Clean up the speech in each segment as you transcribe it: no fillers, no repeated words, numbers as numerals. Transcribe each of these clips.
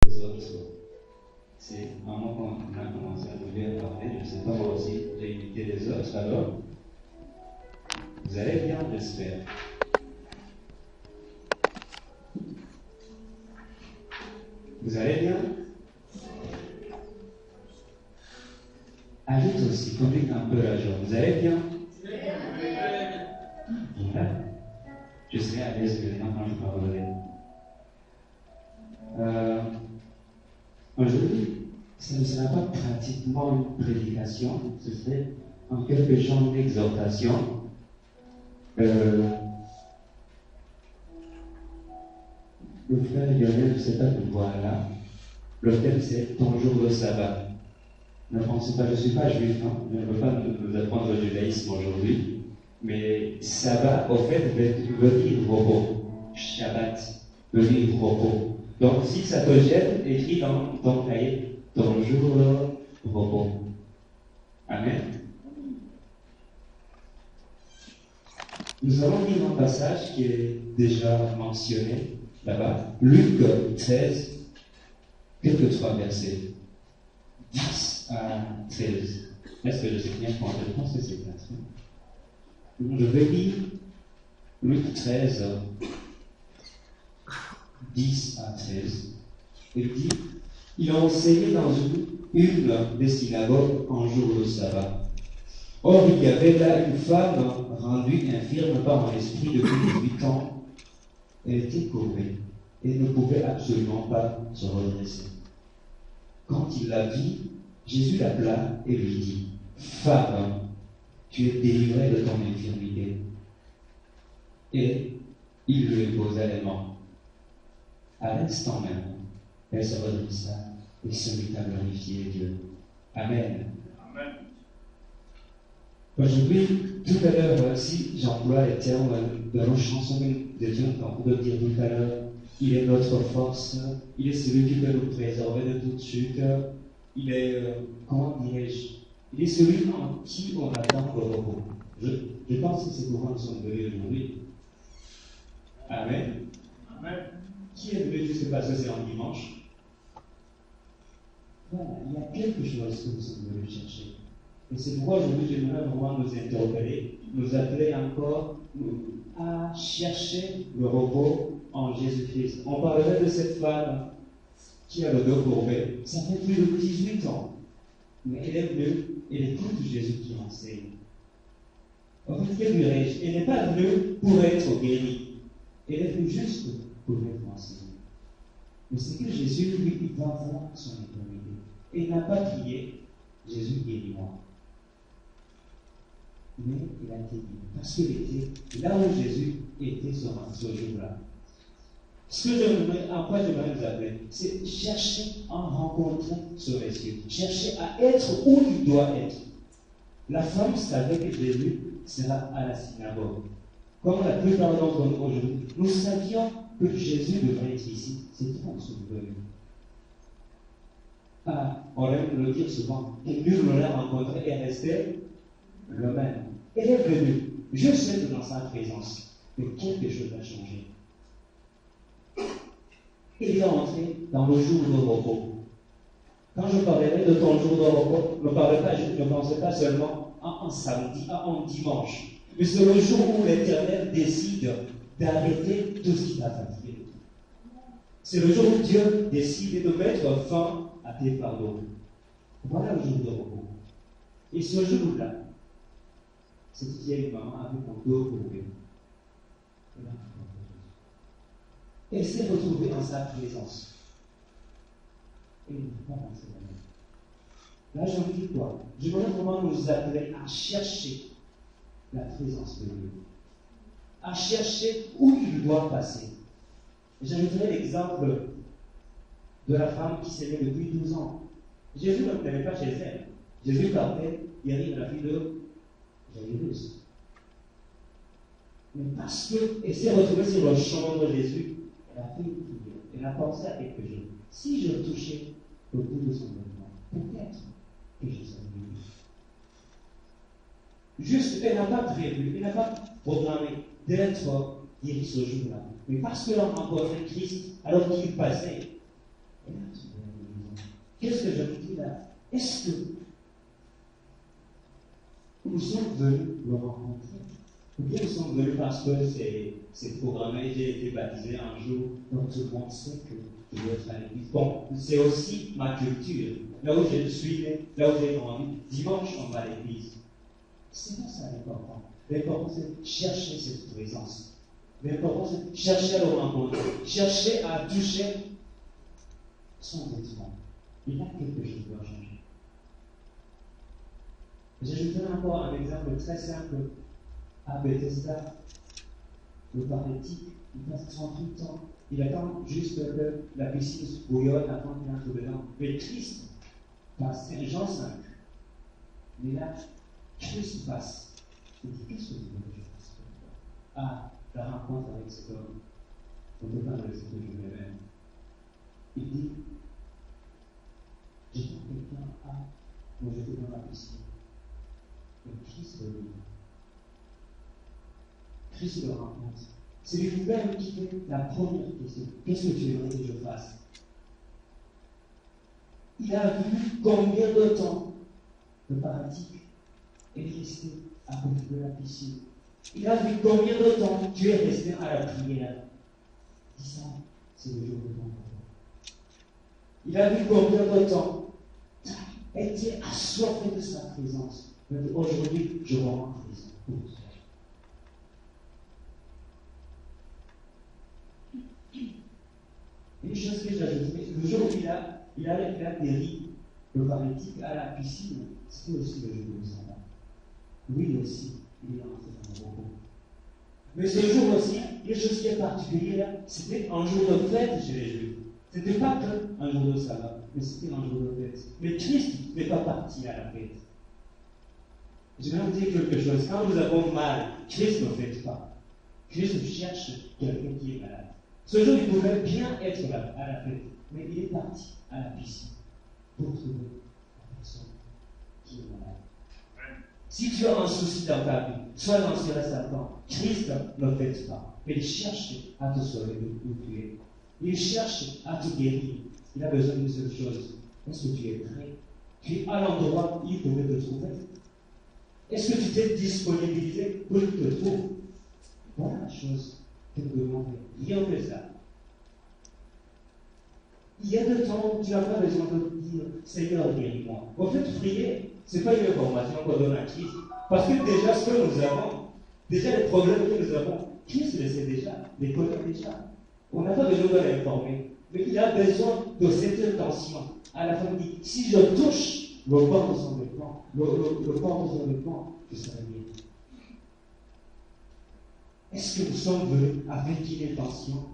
les autres. C'est vraiment quand on a commencé à nous parler, je ne sais pas moi aussi, j'ai imité les autres, alors vous allez bien, j'espère. Vous allez bien? Ajoute aussi, communique un peu la joie. Vous allez bien? Voilà. Je serai à l'aise maintenant quand je parlerai. Aujourd'hui, ce ne sera pas pratiquement une prédication, ce serait en quelque genre d'exhortation. Le frère Lionel, je ne sais pas de voir là. Le thème c'est ton jour de sabbat. Ne pensez pas, je ne suis pas juif, hein. Je ne veux pas nous apprendre le judaïsme aujourd'hui. Mais sabbat, au fait, veut dire repos. Shabbat veut dire repos. Donc, si ça te gêne, écris dans ton cahier ton jour de repos. Amen. Nous allons lire un passage qui est déjà mentionné là-bas. Luc 13, quelques 3 versets. 10 à 13. Est-ce que je sais bien comment je pense que c'est ça? Je vais lire Luc 13, 10 à 13. Il dit, il a enseigné dans une des synagogues en jour de sabbat. Or, il y avait là une femme rendue infirme par un esprit depuis 18 ans. Elle était courbée et ne pouvait absolument pas se redresser. Quand il la vit, Jésus l'appela et lui dit, femme, tu es délivrée de ton infirmité. Et il lui posa les mains. À l'instant même, elle se redressa et se mit à glorifier Dieu. Amen. Amen. Aujourd'hui, tout à l'heure, si j'emploie les termes de nos chansons de Dieu, on peut dire tout à l'heure, il est notre force, il est celui qui peut nous préserver de toute chute, il est, comment dirais-je, il est celui en qui on attend le repos. Je pense que c'est pourquoi nous sommes venus aujourd'hui. Amen. Amen. Qui est venu juste parce que c'est un dimanche? Voilà, il y a quelque chose que nous sommes venus chercher. Et c'est pourquoi aujourd'hui j'aimerais vraiment nous interpeller, nous appeler encore à chercher le repos en Jésus-Christ. On parlerait de cette femme qui a le dos courbé. Ça fait plus de 18 ans. Mais elle est venue, elle écoute Jésus qui enseigne. En fait, que dirais-je? Elle n'est pas venue pour être guérie. Elle est venue juste pour être enseignée. Mais c'est que Jésus, lui, il va voir son éternité. Et il n'a pas crié, Jésus guéris-moi. Mais il a été guéri. Parce qu'il était là où Jésus était ce jour-là. Ce que en quoi j'aimerais vous appeler, c'est chercher à rencontrer ce Messie. Chercher à être où il doit être. La femme savait que Jésus sera à la synagogue. Comme la plupart d'entre nous aujourd'hui, nous savions que Jésus devrait être ici. C'est tout en souvenu. On aime le dire souvent, que nul ne l'a rencontré et resté le même. Elle est venue, juste être dans sa présence, mais quelque chose a changé. Il est entré dans le jour de repos. Quand je parlerai de ton jour de repos, ne pensez pas seulement à un samedi, à un dimanche, mais c'est le jour où l'Éternel décide d'arrêter tout ce qui t'a fatigué. C'est le jour où Dieu décide de mettre fin à tes fardeaux. Voilà le jour de repos. Et ce jour-là, cette vieille maman avec un dos courbé. Elle s'est retrouvée en sa présence. Et elle n'est pas pensé la même. Là, je vous dis quoi? Je voudrais vraiment nous appeler à chercher la présence de Dieu. À chercher où il doit passer. J'ajouterai l'exemple de la femme qui s'aimait depuis 12 ans. Jésus ne venait pas chez elle. Jésus partait guérir la fille de Jairus. Mais parce qu'elle s'est retrouvée sur le chemin de Jésus, elle a fait une prière. Elle a pensé à quelque chose. Si je touchais au bout de son vêtement, peut-être que je serais guéri. Juste, elle n'a pas prévu, elle n'a pas programmé d'être guérie ce jour-là. Mais parce qu'elle a rencontré Christ, alors qu'il passait, elle a Qu'est-ce que je vous dis là? Est-ce que nous sommes venus le rencontrer? Ou bien nous sommes venus parce que c'est programmé, j'ai été baptisé un jour, donc tout le monde sait que je dois être à l'église. Bon, c'est aussi ma culture. Là où je suis né, là où j'ai grandi, dimanche on va à l'église. C'est pas ça l'important. L'important c'est chercher cette présence. L'important c'est chercher à le rencontrer, chercher à toucher son vêtement. Il y a quelque chose qui doit changer. J'ajouterai encore un exemple très simple. À Bethesda, le paralytique, il passe 38 ans. Il attend juste que la piscine se bouillonne avant qu'il entre dedans. Mais Christ passe, c'est Jean 5. Mais là, Christ passe. Il dit, qu'est-ce que tu veux que je fasse pour toi? Ah, la rencontre avec cet homme. On ne peut pas le laisser que je m'aime. Il dit, j'attends quelqu'un à me jeter dans la piscine. Mais Christ le dit. Christ le rencontre. C'est lui-même qui fait la première question. Qu'est-ce que tu aimerais que je fasse? Il a vu combien de temps le paralytique est resté à côté de la piscine. Il a vu combien de temps tu es resté à la prière. Disant, c'est le jour de ton repos. Il a vu combien de temps tu as été assoiffé de sa présence. Aujourd'hui, je rentre en prison pour toi. Une chose que j'ajouterais, le jour où il a guéri le paralytique à la piscine, c'était aussi le jour de sabbat. Lui aussi, il est entré dans le repos. Mais ce jour aussi, quelque chose qui est particulier, c'était un jour de fête chez les Juifs. Ce n'était pas qu'un jour de sabbat, mais c'était un jour de fête. Mais Christ n'est pas parti à la fête. Je vais vous dire quelque chose. Quand nous avons mal, Christ ne fête pas. Christ cherche quelqu'un qui est malade. Ce jour, il pouvait bien être là, à la fête, mais il est parti à la piscine pour trouver la personne qui est malade. Si tu as un souci dans ta vie, soit dans ce restaurant, Christ ne fête pas. Il cherche à te sauver d'où tu es. Il cherche à te guérir. Il a besoin d'une seule chose. Est-ce que tu es prêt? Tu es à l'endroit où il pouvait te trouver? Est-ce que tu t'es disponibilisé pour qu'il te trouve? Voilà la chose. Rien que ça. Il y a de temps où tu n'as pas besoin de dire Seigneur, guéris-moi. En fait, prier, ce n'est pas une information qu'on donne à Christ. Parce que déjà, ce que nous avons, déjà les problèmes que nous avons, Christ le sait déjà, les connaît déjà. On n'a pas besoin de l'informer. Mais il a besoin de cette intention. À la fin, il dit si je touche le bord de son vêtement, le bord de son vêtement, je serai guéri. Est-ce que nous sommes venus avec une intention?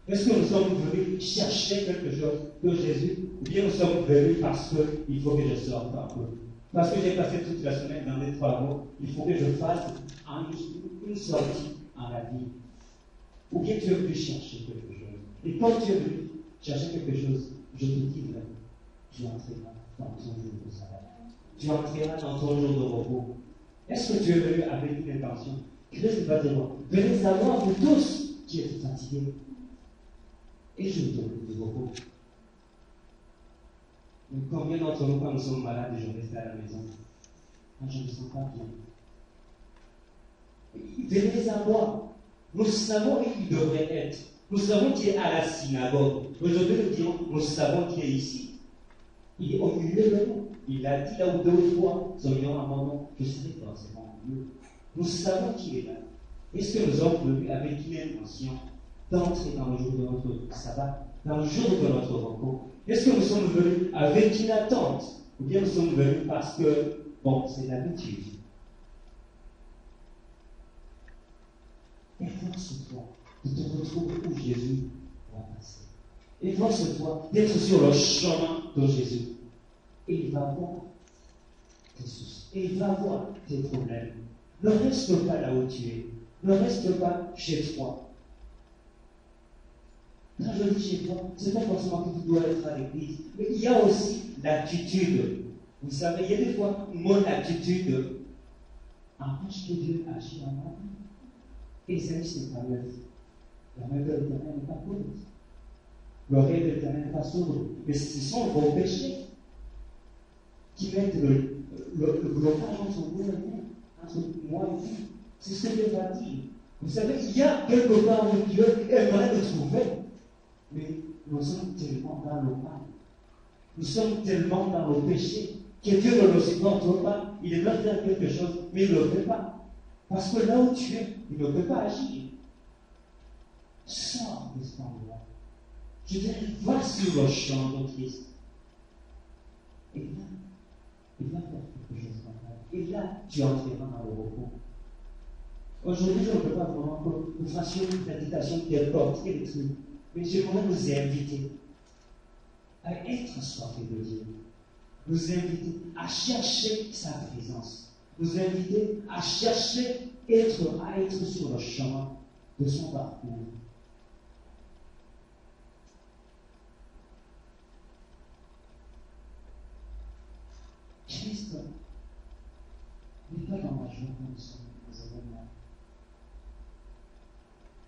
Est-ce que nous sommes venus chercher quelque chose de Jésus? Ou bien nous sommes venus parce qu'il faut que je sorte un peu? Parce que j'ai passé toute la semaine dans des travaux, il faut que je fasse une sortie en la vie. Ou bien tu es venu chercher quelque chose. Et quand tu es venu chercher quelque chose, je te dis vraiment, tu entreras dans ton jour de sabbat. Tu entreras dans ton jour de repos. Est-ce que tu es venu avec une intention? Christ va te voir. Venez à moi, vous tous qui êtes fatigués. Et je vous donne du repos. Mais combien d'entre nous, quand nous sommes malades, et je reste à la maison? Moi, je ne me sens pas bien. Venez à moi. Nous savons qui il devrait être. Nous savons qui est à la synagogue. Aujourd'hui, nous dirons, nous savons qui est ici. Il est au milieu de nous. Il a dit là où deux fois, soyons à mon nom, je serai forcément au milieu. Nous savons qui est là. Est-ce que nous sommes venus avec une intention d'entrer dans le jour de notre sabbat, dans le jour de notre repos? Est-ce que nous sommes venus avec une attente? Ou bien nous sommes venus parce que, bon, c'est l'habitude? Efforce-toi de te retrouver où Jésus va passer. Efforce-toi d'être sur le chemin de Jésus. Et il va voir tes soucis. Et il va voir tes problèmes. Ne reste pas là où tu es. Ne reste pas chez toi. Quand je dis chez toi, ce n'est pas forcément que tu dois être à l'église. Mais il y a aussi l'attitude. Vous savez, il y a des fois, mon attitude empêche que Dieu agisse en moi. Ésaïe, c'est pas neuf. La main de l'Éternel n'est pas courte. L'oreille de l'Éternel n'est pas sourde. Mais ce sont vos péchés. qui mettent le blocage entre vous et vous, entre moi et vous. C'est ce que Dieu va dire. Vous savez, il y a quelque part où Dieu aimerait le trouver, mais nous sommes tellement dans le mal. Nous sommes tellement dans le péché que Dieu ne le supporte pas. Il aimerait faire quelque chose, mais il ne le fait pas. Parce que là où tu es, il ne peut pas agir. Sors de cet endroit. Je dirais, va sur le champ de Christ. Et là, il va faire quelque chose comme ça. Et là, tu entreras dans le repos. Aujourd'hui, je ne peux pas vraiment que nous fassions une méditation qu'importe quel truc. Mais j'aimerais nous inviter à être assoiffés de Dieu. Nous inviter à chercher sa présence. Nous inviter à chercher à être sur le chemin de son parcours. Christ n'est pas dans la joie de son événement.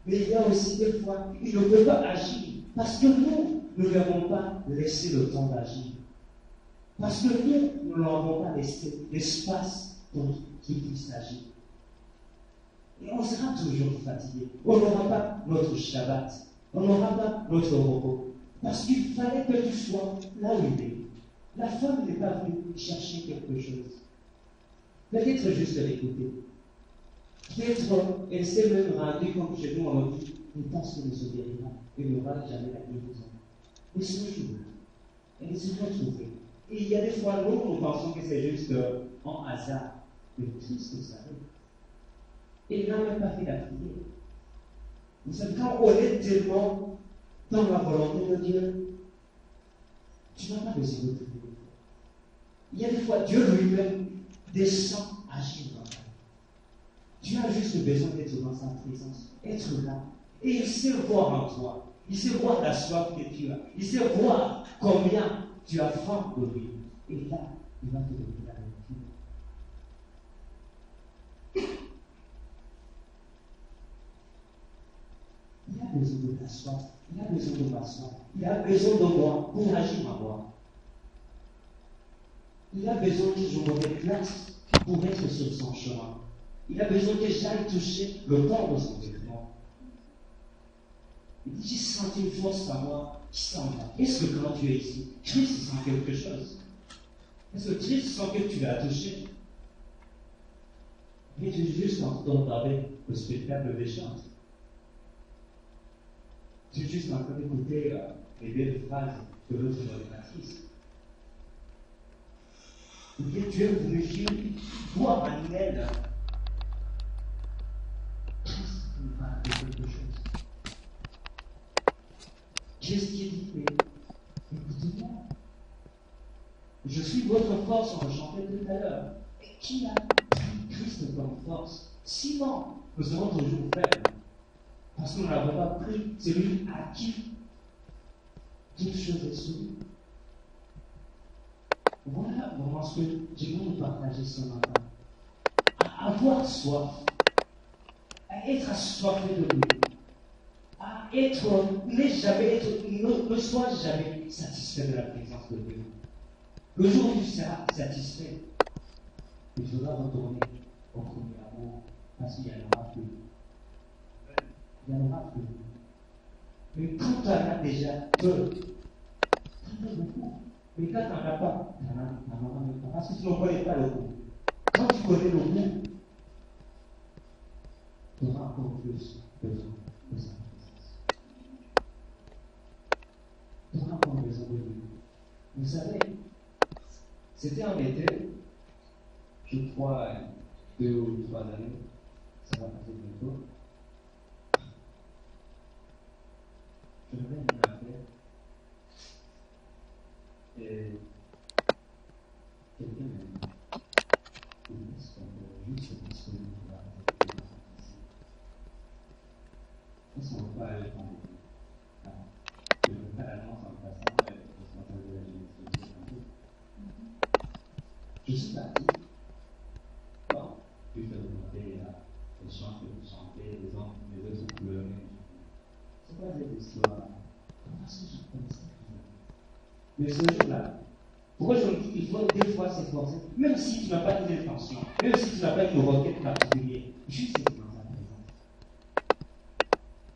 Mais il y a aussi des fois, il ne peut pas agir parce que nous ne lui avons pas laissé le temps d'agir. Parce que nous ne l'avons pas laissé l'espace pour qu'il puisse agir. Et on sera toujours fatigué. On n'aura pas notre Shabbat. On n'aura pas notre repos. Parce qu'il fallait que tu sois là où il est. La femme n'est pas venue chercher quelque chose. Peut-être juste l'écouter. Peut-être elle s'est même rendue, comme chez nous on dit, une pense que nous guérira et n'aura jamais la guérison. Et ce jour-là, elle s'est retrouvée. Et il y a des fois, nous pensons que c'est juste un hasard. Mais Christ le savait. Et il n'a même pas fait la prière. Vous savez, quand on est tellement dans la volonté de Dieu, tu n'as pas besoin de prier. Il y a des fois, Dieu lui-même descend agir dans ta vie. Tu as juste besoin d'être dans sa présence, être là. Et il sait voir en toi. Il sait voir la soif que tu as. Il sait voir combien tu as faim de lui. Et là, il va te donner la nourriture. Il a besoin de ta soif. Il a besoin de ma soif. Il a besoin de moi pour agir en moi. Il a besoin que je me déplace pour être sur son chemin. Il a besoin que j'aille toucher le corps de son vêtement. Il dit, j'ai senti une force en moi qui s'en va. Est-ce que quand tu es ici, Christ sent quelque chose? Est-ce que Christ sent que tu l'as touché? Mais tu es juste en train de regarder le spectacle des chantes. Tu es juste en train d'écouter les belles phrases de l'autre matrice. Ou bien tu es venu voir en elle Christ nous parle de quelque chose. Qu'est-ce qui dit? Mais écoutez-moi, je suis votre force, on le chantait tout à l'heure. Et qui a pris Christ comme force? Sinon, nous serons toujours faibles. Parce que nous n'avons pas pris celui à qui toute chose est soumise. Voilà vraiment ce que j'aimerais nous partager ce matin. À avoir soif, à être assoiffé de lui, à être, ne sois jamais satisfait de la présence de Dieu. Le jour où tu seras satisfait, il faudra retourner au premier amour, parce qu'il y en aura plus. Il y en aura plus. Mais quand tu en as déjà peu, tu en as beaucoup. Mais quand tu n'en as pas, tu n'en auras même pas. Parce que tu ne connais pas le goût. Quand tu connais le goût, tu auras encore plus besoin de sa présence. Tu auras encore besoin de lui. Vous savez, c'était en été, je crois, 2 ou 3 années, ça va passer bientôt. Je vais une affaire. Et quelqu'un m'a dit, est-ce qu'on peut juste être disponible pour la rencontre ici? Est-ce qu'on ne peut pas aller prendre des temps? Je ne veux pas l'annonce en passant, parce qu'on peut aller un peu. Je suis parti. Bon, puis je vais demander les chants que vous chantez, les autres pleurent. C'est quoi cette histoire? Comment est-ce que je connais ça? Mais ce jour-là, Pourquoi je me dis qu'il faut des fois s'efforcer, même si tu n'as pas une intention, même si tu n'as pas une requête particulière, juste être dans sa présence.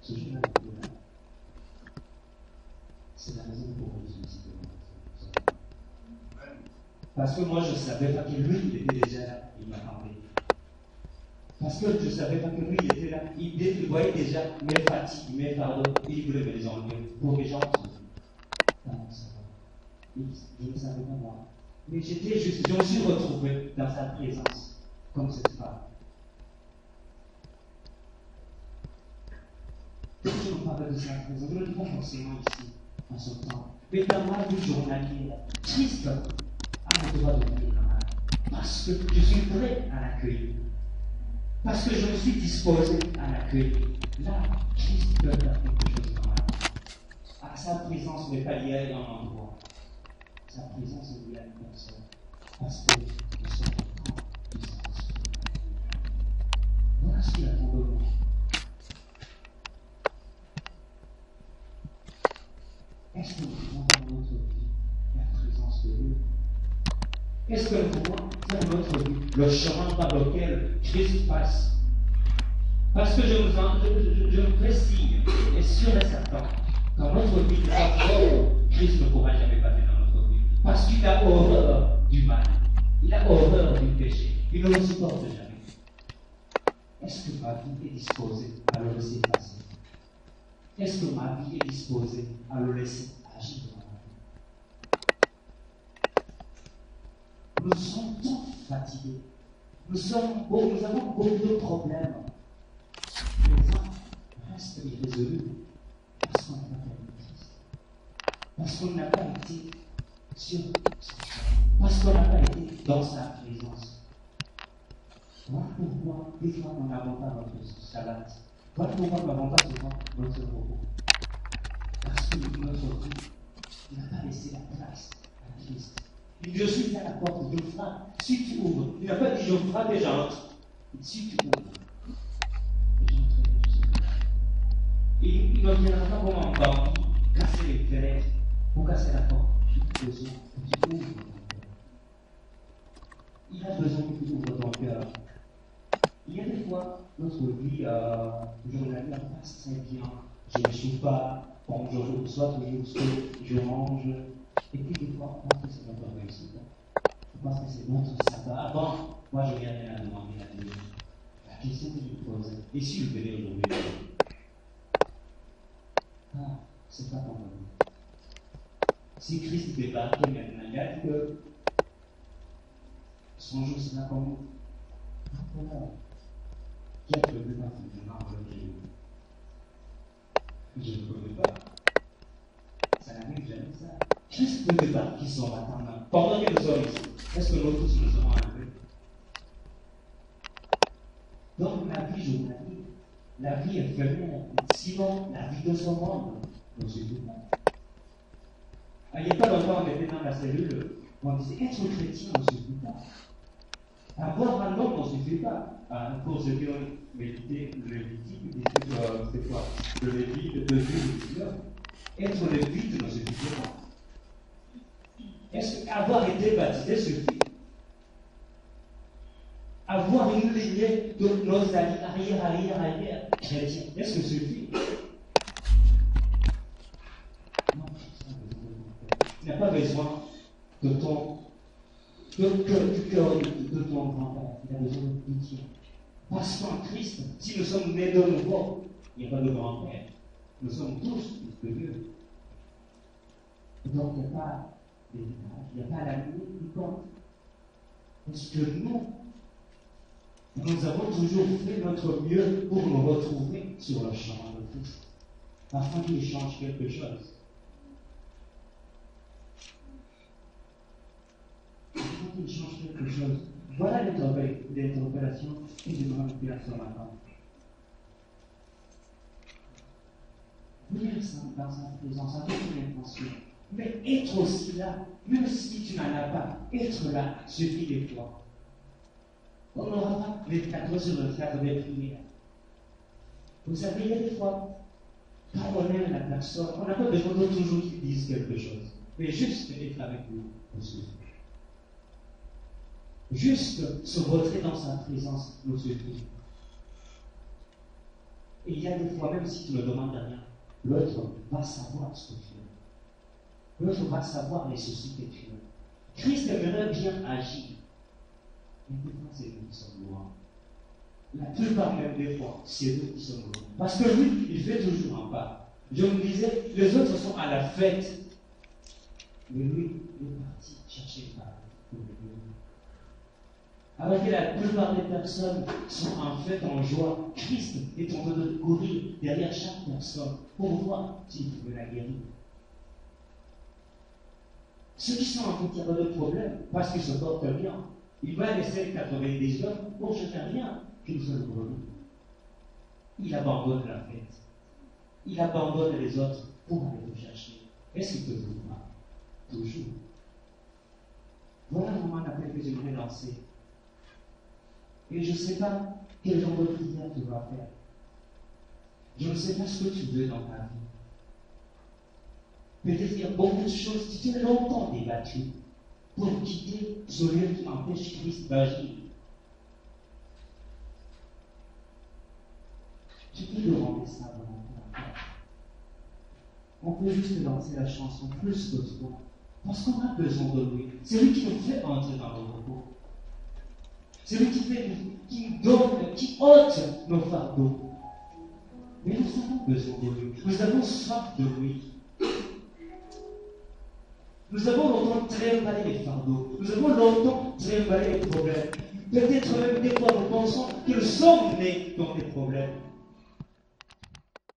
Ce jour-là, c'est la raison pour laquelle je me suis demandé. Parce que moi, je ne savais pas que lui, il était déjà là, il m'attendait. Parce que je ne savais pas que lui, il était là, il voyait déjà mes fatigues, mes fardeaux, et il voulait me les enlever pour que j'en trouve. Je ne savais pas moi. Mais j'étais juste, je me suis retrouvé dans sa présence, comme cette femme. Quand je me parle de sa présence, je ne le dis pas forcément ici, en ce temps. Mais dans ma vie journalière, triste à mon droit de venir dans ma vie. Parce que je suis prêt à l'accueillir. Parce que je me suis disposé à l'accueillir. Là, Christ peut faire quelque chose dans ma vie. À sa présence n'est pas liée à un endroit. Sa présence est liée à une personne. Parce que nous sommes au camp du Saint-Esprit. Voilà ce qu'il attend de nous. Est-ce que nous pouvons dans notre vie la présence de Dieu? Est-ce que nous pouvons faire notre vie le chemin par lequel Christ passe? Parce que je me précise, et sûr et certain, dans notre vie, Christ ne pourra jamais passer dans notre vie. Parce qu'il a horreur du mal. Il a horreur du péché. Il ne le supporte jamais. Est-ce que ma vie est disposée à le laisser passer? Est-ce que ma vie est disposée à le laisser agir dans ma vie? Nous sommes tous fatigués. Nous avons beaucoup de problèmes. Les gens restent irrésolus parce qu'on n'a pas fait Christ. Parce qu'on n'a pas été sur son chemin. Parce qu'on n'a pas été dans sa présence. Voilà pourquoi des fois nous n'avons pas notre salade. Voilà pourquoi nous n'avons pas souvent notre repos. Parce que notre vie n'a pas laissé la place à Christ. Je suis à la porte, je frappe. Si tu ouvres, il n'a pas dit je frappe et j'entre. Si tu ouvres, j'entrerai, je suis là. Et il ne viendra pas comme un bandit, casser les fenêtres, pour casser la porte. Il a besoin que tu ouvres ton cœur. Il a besoin que tu ouvres ton cœur. Il y a des fois, notre vie journalière passe très bien. Je ne suis pas, bon, je reçois toujours ce que je mange. Et puis des fois, on pense que c'est notre réussite. Je pense que c'est notre sabbat. Avant, moi je n'ai rien à demander à Dieu. La question que je me pose, et si je venais aujourd'hui? Ah, c'est pas ton vie. Si Christ débarquait maintenant, il y a que son jour sera comme nous. Voilà. Qui a prévu dans ce moment je ne connais pas. Ça n'arrive jamais ça. Christ peut débarquer son matin pendant que nous sommes ici. Est-ce que nous tous nous serons arrivés? Donc la vie journalière, la vie éphémère, sinon la vie de ce monde ne suffit pas. Il n'y a pas longtemps, on était dans la cellule, on disait être chrétien ne suffit pas. Avoir un homme ne suffit pas. Pour ceux qui ont médité le Lévitique, c'est quoi? Le Lévite de Dieu. Être lévite ne suffit pas. Est-ce qu'avoir été baptisé suffit? Avoir une lignée de nos arrière chrétiens, est-ce que ça suffit? Non, il n'a pas besoin de ton grand-père, il a besoin de pitié. Parce qu'en Christ, si nous sommes nés de nouveau, il n'y a pas de grand-père. Nous sommes tous fils de Dieu. Donc il n'y a pas d'héritage, il n'y a pas la limite qui compte. Parce que nous avons toujours fait notre mieux pour nous retrouver sur le chemin de Christ, afin qu'il change quelque chose. Afin qu'il change quelque chose. Voilà l'interpellation que je me faire ce matin. Venir dans sa présence avec une intention. Mais être aussi là, même si tu n'en as pas, être là suffit des fois. On n'aura pas les 4 sur le 4 des prières. Vous savez, il y a des fois, quand on aime la personne, on n'a pas besoin de toujours qu'ils disent quelque chose. mais juste être avec nous pour souffrir. Juste se retrait dans sa présence nous suffit. Et il y a des fois, même si tu ne demandes rien, l'autre va savoir ce que tu as. L'autre va savoir les soucis que tu as. Christ aimerait bien agir. Mais des fois, c'est nous qui sommes loin. La plupart même des fois, c'est nous qui sommes loin. Parce que lui, il fait toujours un pas. Je me disais, les autres sont à la fête. Mais lui, il est parti chercher par pour le Dieu. Alors que la plupart des personnes sont en fait en joie. Christ est en train de courir derrière chaque personne pour voir s'il pouvait la guérir. Ceux qui sont en fait, il n'y a pas de problème, parce qu'ils se portent bien. Il va laisser 90 hommes pour jeter rien qu'une seule brebis. Il abandonne la fête. Il abandonne les autres pour aller le chercher. Est-ce qu'il peut vous pas? Toujours. Voilà vraiment un appel que j'aimerais lancer. Et je ne sais pas quel genre de prière tu vas faire. Je ne sais pas ce que tu veux dans ta vie. Peut-être qu'il y a beaucoup de choses qui t'ont longtemps débattu pour quitter ce lieu qui empêche Christ d'agir. Tu peux demander ça vraiment pour la foi. On peut juste lancer la chanson plus que toi. Parce qu'on a besoin de lui. C'est lui qui nous fait entrer dans le repos. C'est lui qui nous donne, qui ôte nos fardeaux. Mais nous avons besoin de lui. Nous avons soif de lui. Nous avons longtemps trimballé les fardeaux. Nous avons longtemps trimballé les problèmes. Peut-être même des fois nous pensons que nous sommes nés dans des problèmes.